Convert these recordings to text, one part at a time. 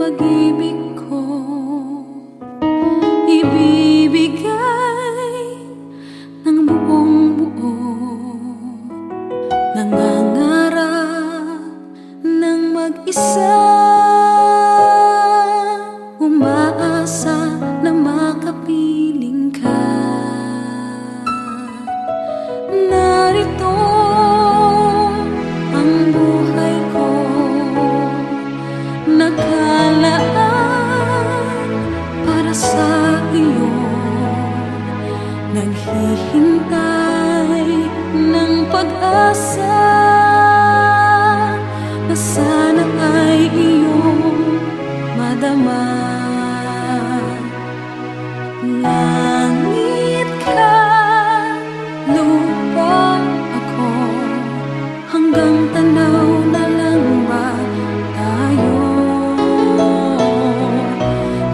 pag-ibig ko ibibigay ng buong buo. Nangangarap ng mag-isa, umaasa na makapiling ka. Narito ang buhay ko, nakalaan para sa iyo. Naghihintay ng pag-asa na sana ay iyong madama. Langit ka, lupa ako, hanggang tanaw na lang ba tayo?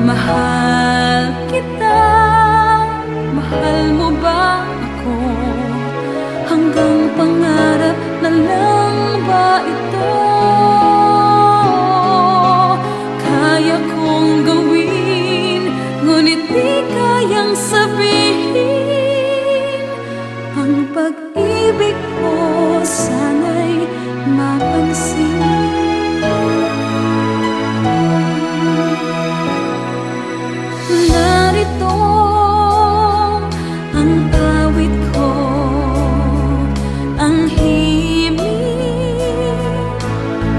Mahal kita, mahal mo ba ako, hanggang pangarap na lang ba ito? Kaya kong gawin, ngunit di kayang sabihin. Ang pag-ibig ko sana'y mapansin. Narito ang awit ko, ang himig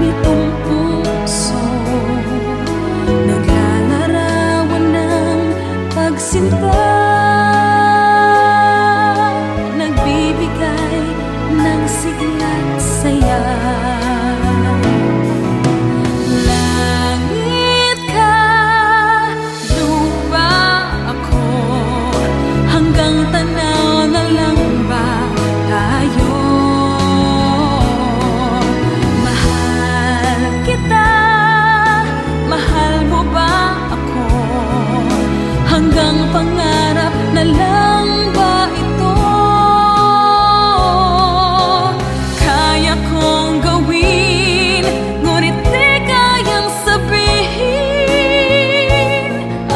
nitong puso, naglalarawan ng pagsinta, nagbibigay ng sigla't saya. Langit ka, lupa ako, hanggang tanaw na lang ba tayo? Mahal kita, mahal mo ba ako, hanggang pangarap na lang ba ito? Kaya kong gawin, ngunit di kayang sabihin.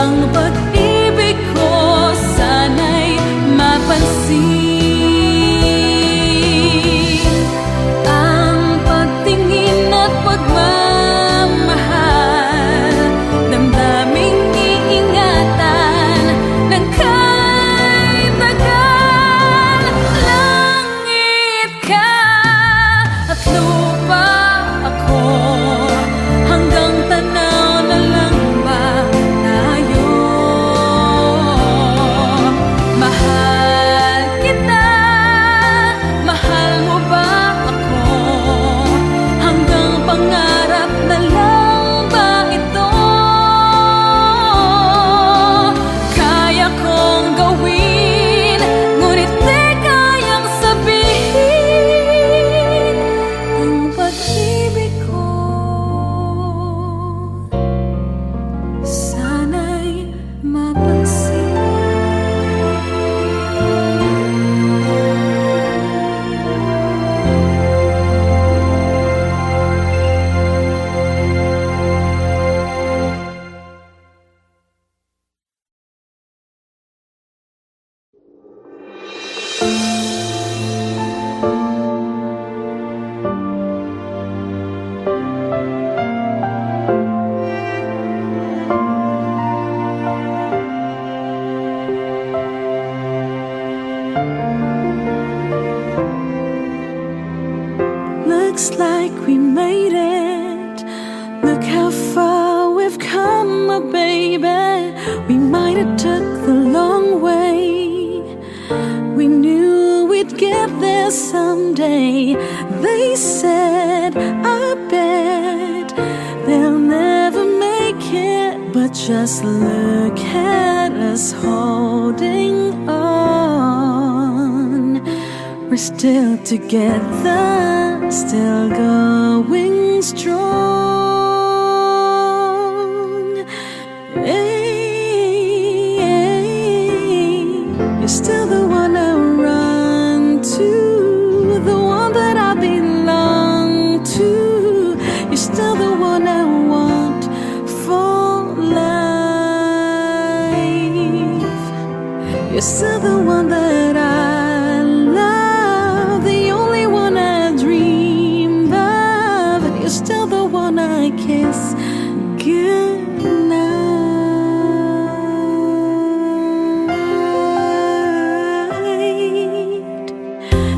Ang pag-ibig ko sana'y mapansin. Ang pagtingin at pagmamahal, damdaming iingatan ng kahit tagal. Langit ka at lupa ako, hanggang tanaw na lang ba tayo? Mahal kita, mahal mo ba ako, hanggang pangarap na lang ba ito? Kaya kong gawin, ngunit di kayang sabihin. Ang pag-ibig ko sana'y mapansin. Looks like we made it. Look how far we've come, my baby. We might have took the long way. We knew we'd get there someday. They said, I bet they'll never make it, but just look at us holding on. We're still together, still going strong. Hey, you're still the one I run to, the one that I belong to. You're still the one I want for You're still the one that I love, the only one I dream of, and you're still the one I kiss goodnight.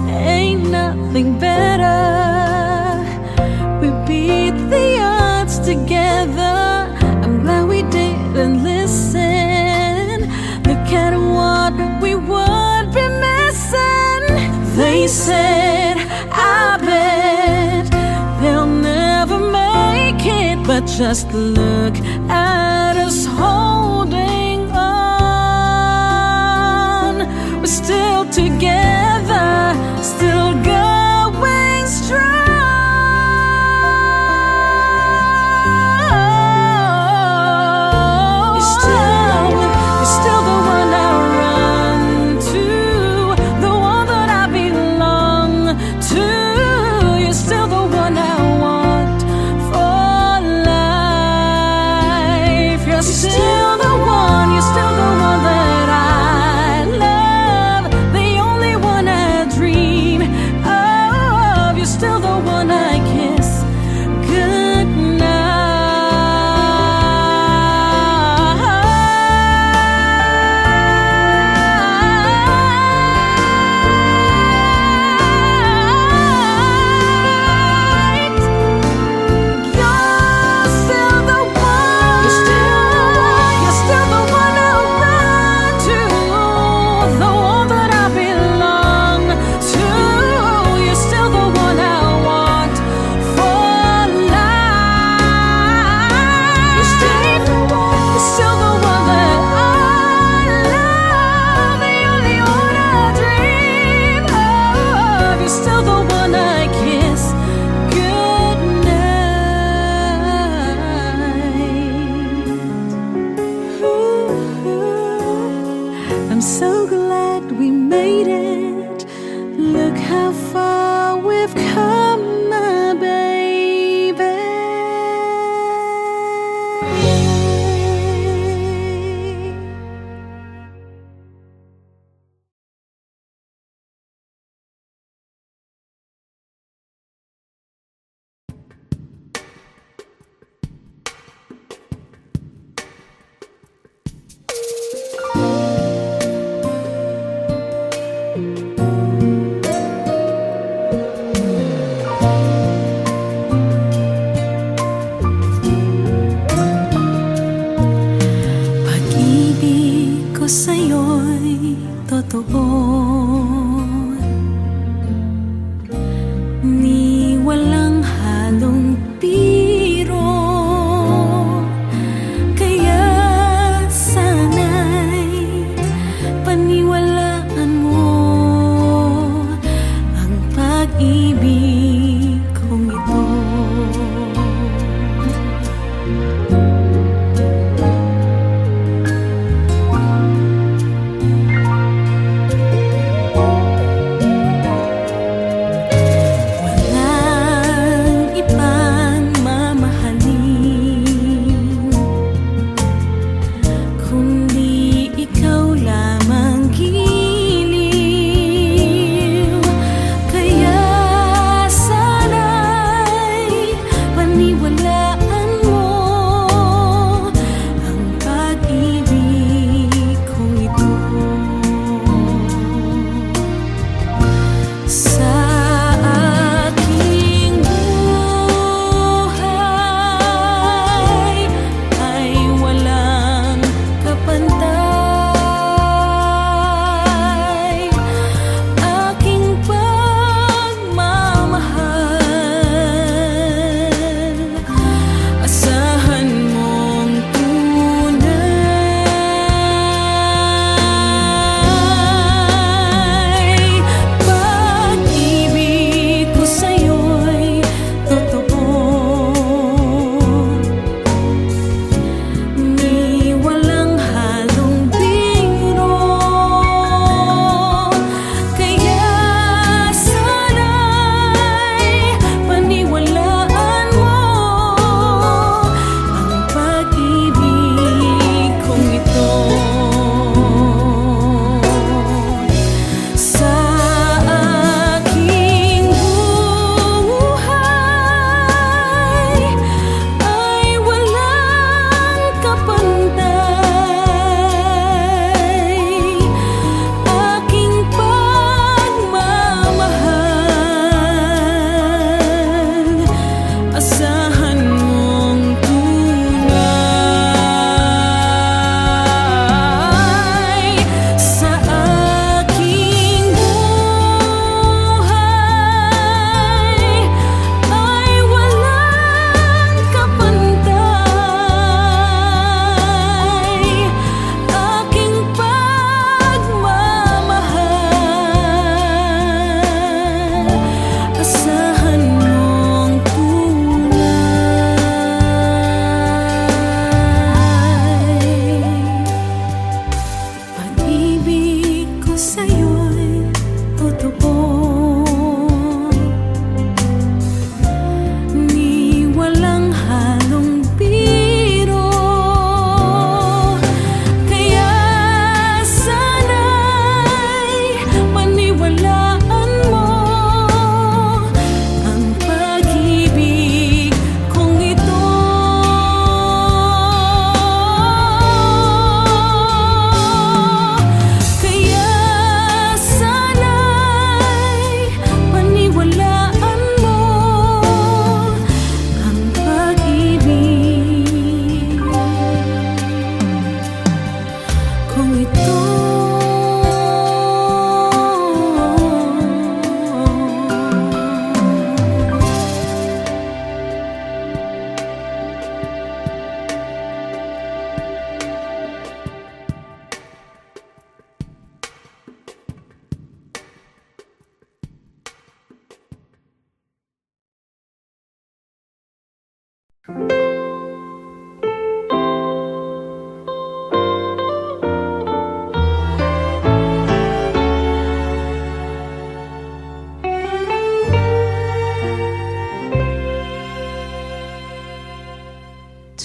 Ain't nothing better. We beat the odds together. I'm glad we didn't listen. Look at what we would be missing. They said, I bet they'll never make it, but just look at us holding on. We're still together, still going strong.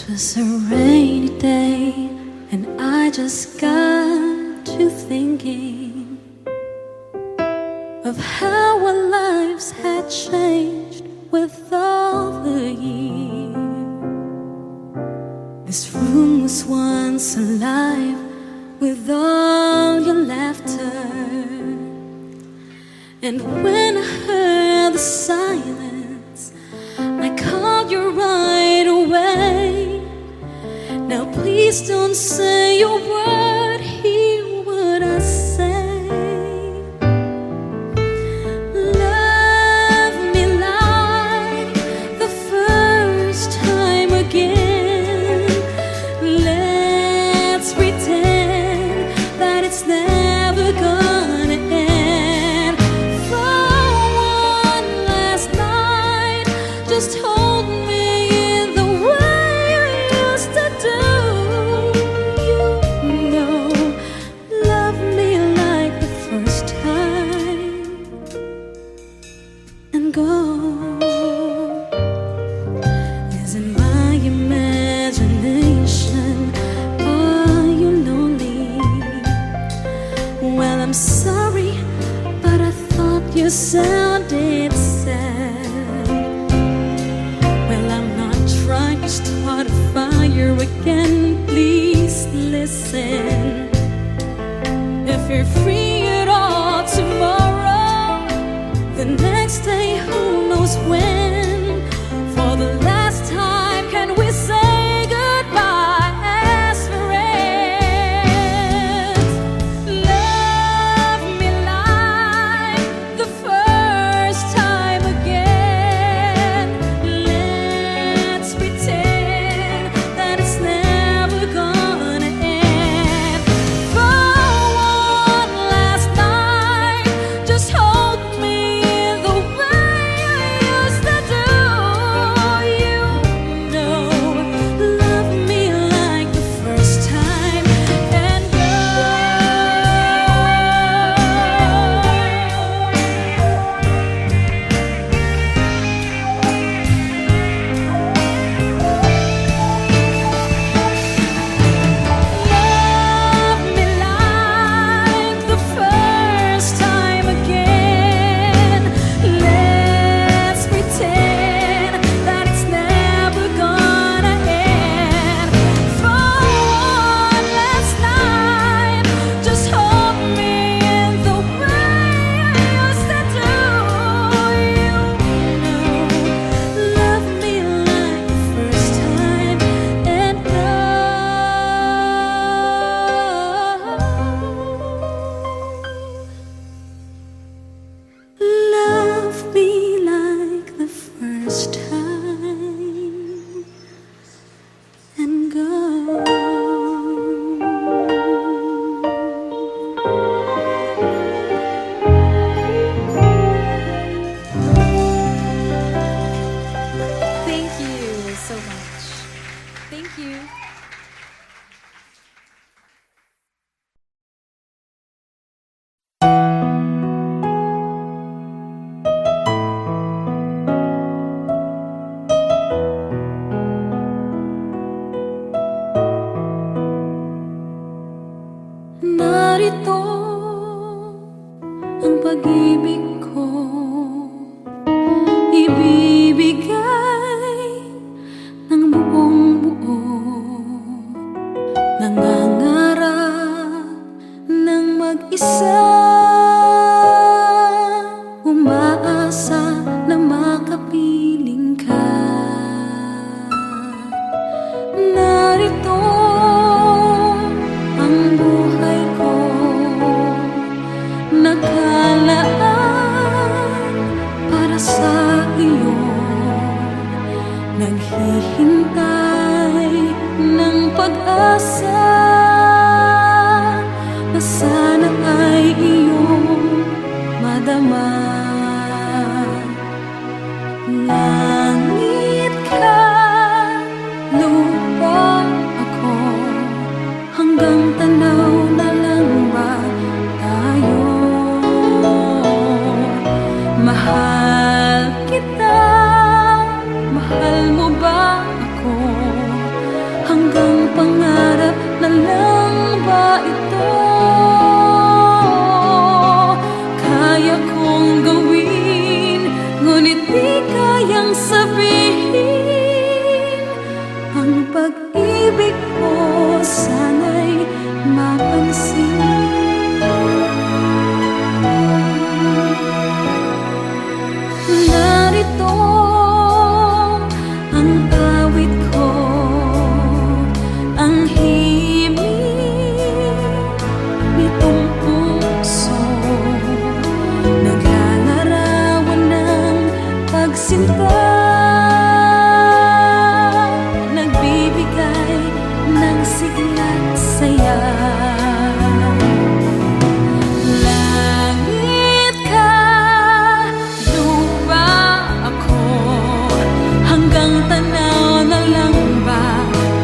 'Twas a rainy day, and I just got to thinking of how our lives had changed with all the years. This room was once alive with all your laughter, and when I heard the silence, I called you right away. Now please don't say a word, hear what I say. Love me like the first time again. Let's pretend that it's never gonna end. For one last night, just hold me in the way you used to do. You know, love me like the first time and go. Is it my imagination? Are you lonely? Well, I'm sorry, but I thought you sounded sad. Well, I'm not trying to start a fire again. Please listen. If you're free at all tomorrow, the next day, who knows when? For the last time, can we say goodbye as friends? Love me like the first time again. Let's pretend that it's never gonna end. For one last night, just hold me the way you used to do. You know, love me like the first time and go. Love me like the first time again. Let's pretend that it's never gonna end. For one last night, just hold me in the way you used to do. You know, love me like the first time and go. Love me like the first time and go. Thank you so much. Thank you. Narito ang pag-ibig ko, ibibigay ng buong buo. Nangangarap ng mag-isa, umaasa na makapiling ka. Narito ang buhay ko, nakalaan para sa iyo. Naghihintay ng pag-asa na sana ay iyong madama. Langit ka, lupa ako, hanggang tanaw na lang ba tayo? Mahal kita, mahal mo ba ako? hanggang pangarap na lang ba ito? Kaya kong gawin, ngunit di kayang sabihin. Ang pag-ibig ko sana'y mapansin. Narito ang awit ko, ang himig nitong puso, naglalarawan ng pagsinta, nagbibigay ng sigla't saya. Langit ka, lupa ako, hanggang tanaw na lang ba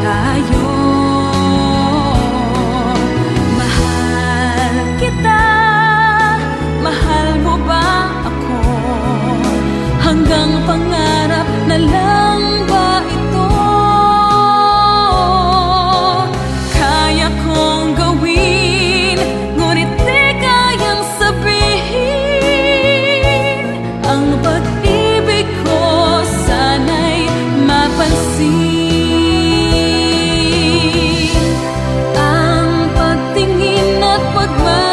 tayo? Mahal kita, mahal mo ba ako, hanggang pangarap na lang ba ito? Kaya kong gawin, ngunit di kayang sabihin. Ang pag-ibig ko sana'y mapansin. Ang pagtingin at pagmamahal,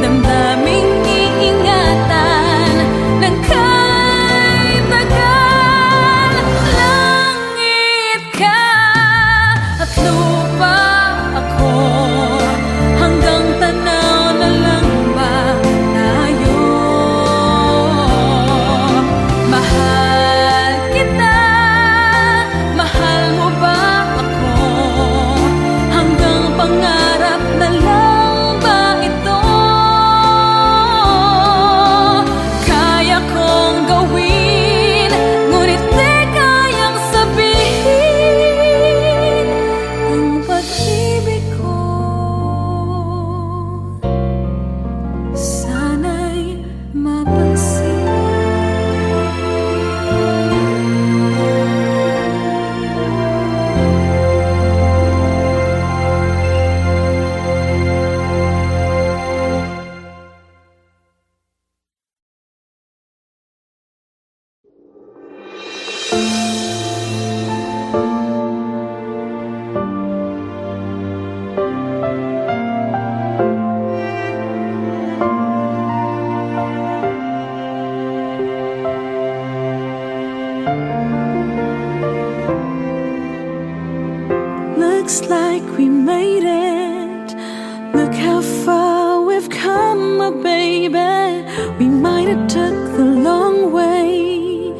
damdaming iingatan ng kahit tagal. Langit ka at lupa ako, hanggang tanaw na lang ba tayo? Mahal kita, mahal mo ba ako, hanggang pangarap na lang ba ito? Kaya kong gawin, ngunit di kayang sabihin. Ang pag-ibig ko sana'y mapansin. Looks like we made it. Look how far we've come, my baby. We might have took the long way.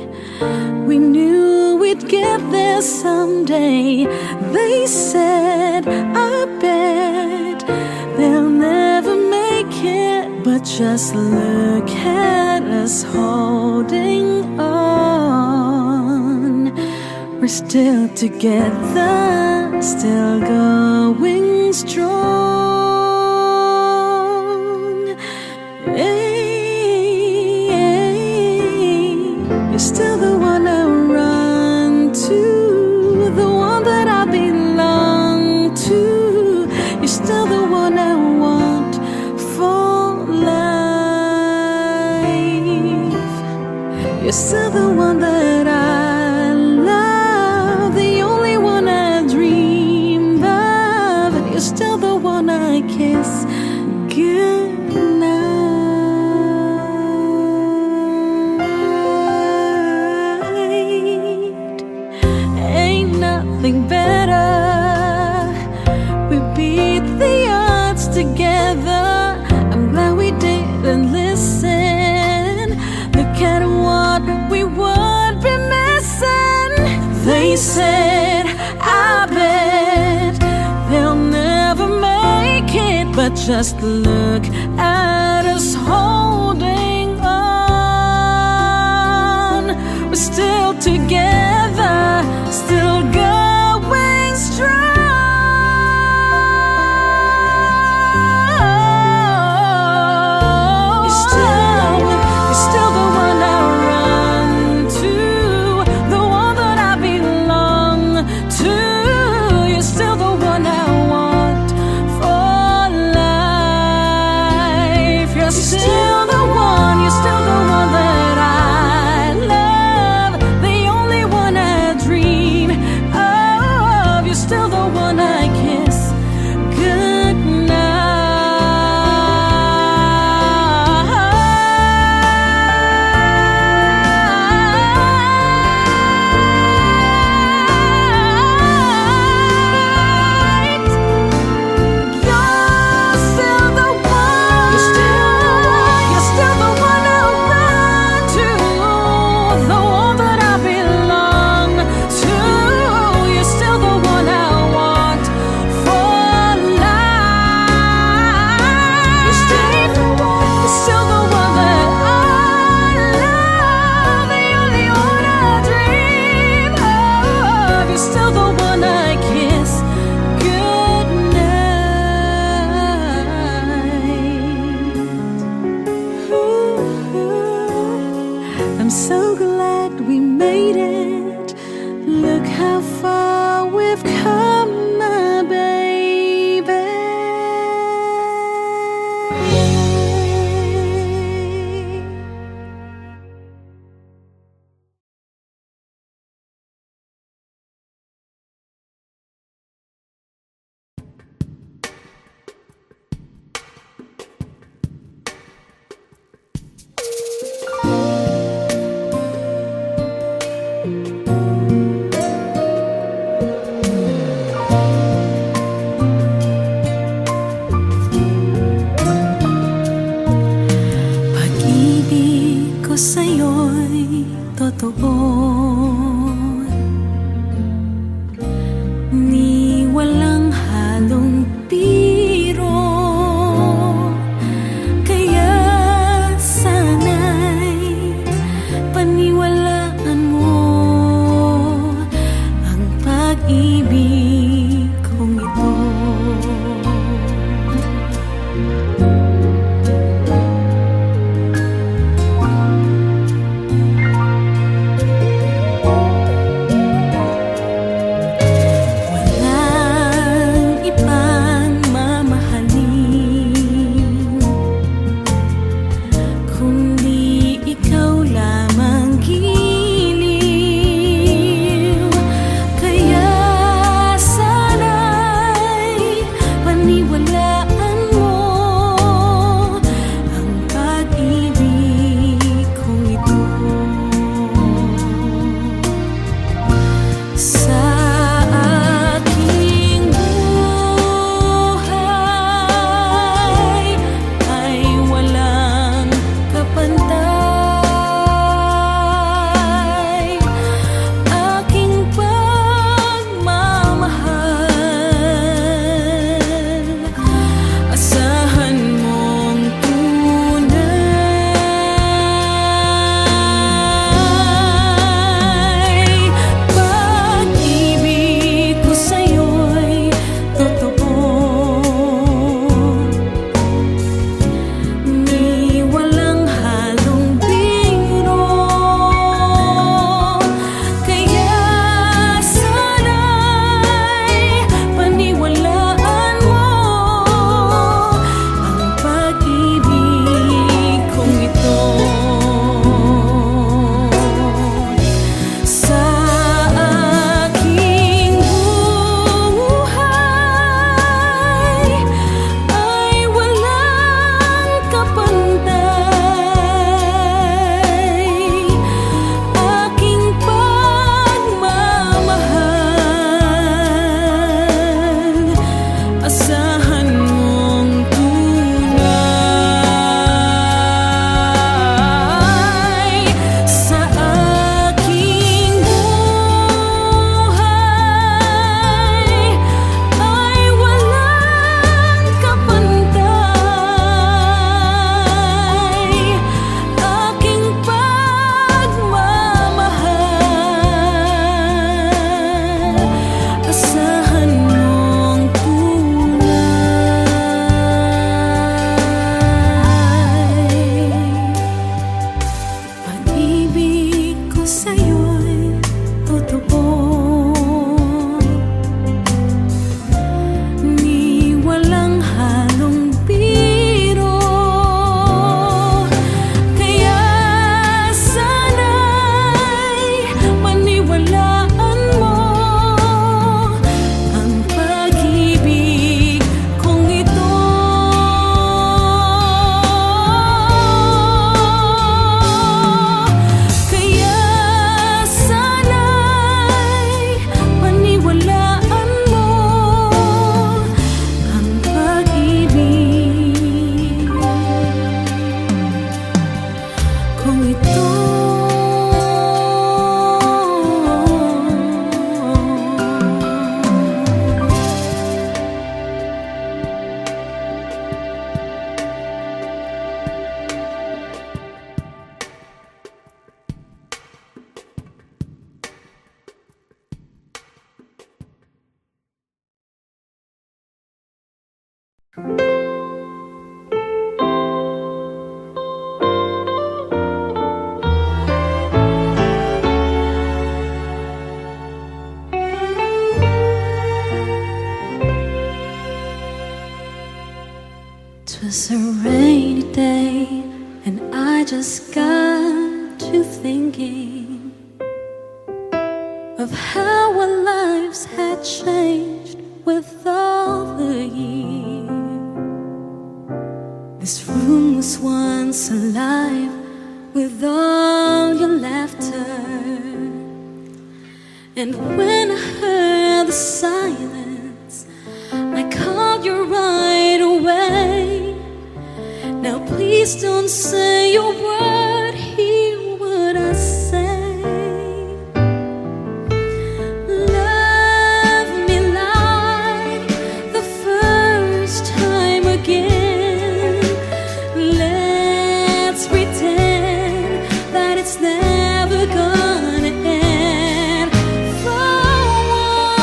We knew we'd get there someday. They said, I bet they'll never make it. But just look at us holding on. We're still together, still going strong. Hey, you're still the one I run to, the one that I belong to. You're still the one I want for life. You're still the one that I love, the only one I dream of. You're still the one I kiss goodnight. Ain't nothing better. We beat the odds together. I'm glad we didn't listen. Look at what we would be missing. They said, I bet they'll never make it. But just look at us holding on. We're still together, still going strong. You're still the one I run to, the one that I belong you're still the one I kiss goodnight. Ooh, I'm so glad we made it. Look how far we've come, my baby. Pag-ibig ko sa'yo'y totoo, ni walang halong biro. Kaya sana'y paniwalaan mo ang pag-ibig kong ito. Wala 'twas a rainy day, and I just got to thinking of how our lives had changed with all the years. This room was once alive with all your laughter, and when I heard the silence, I called you right away. Now please don't say a word, hear what I say. Love me like the first time again. Let's pretend that it's never gonna end. For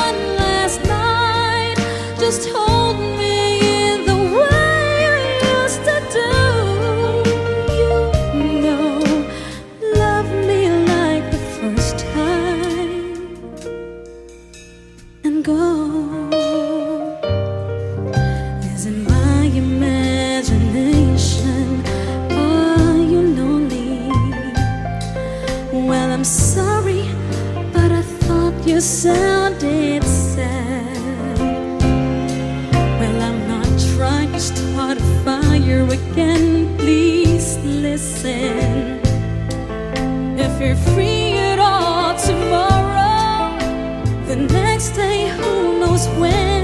one last night, just hold me in the way you used to do. You know, love me like the first time, and go. Is it my imagination? Are you lonely? Well, I'm sorry, but I thought you sounded sad. Well, I'm not trying to start a fire again. Please listen. If you're free at all tomorrow, the next day, who knows when?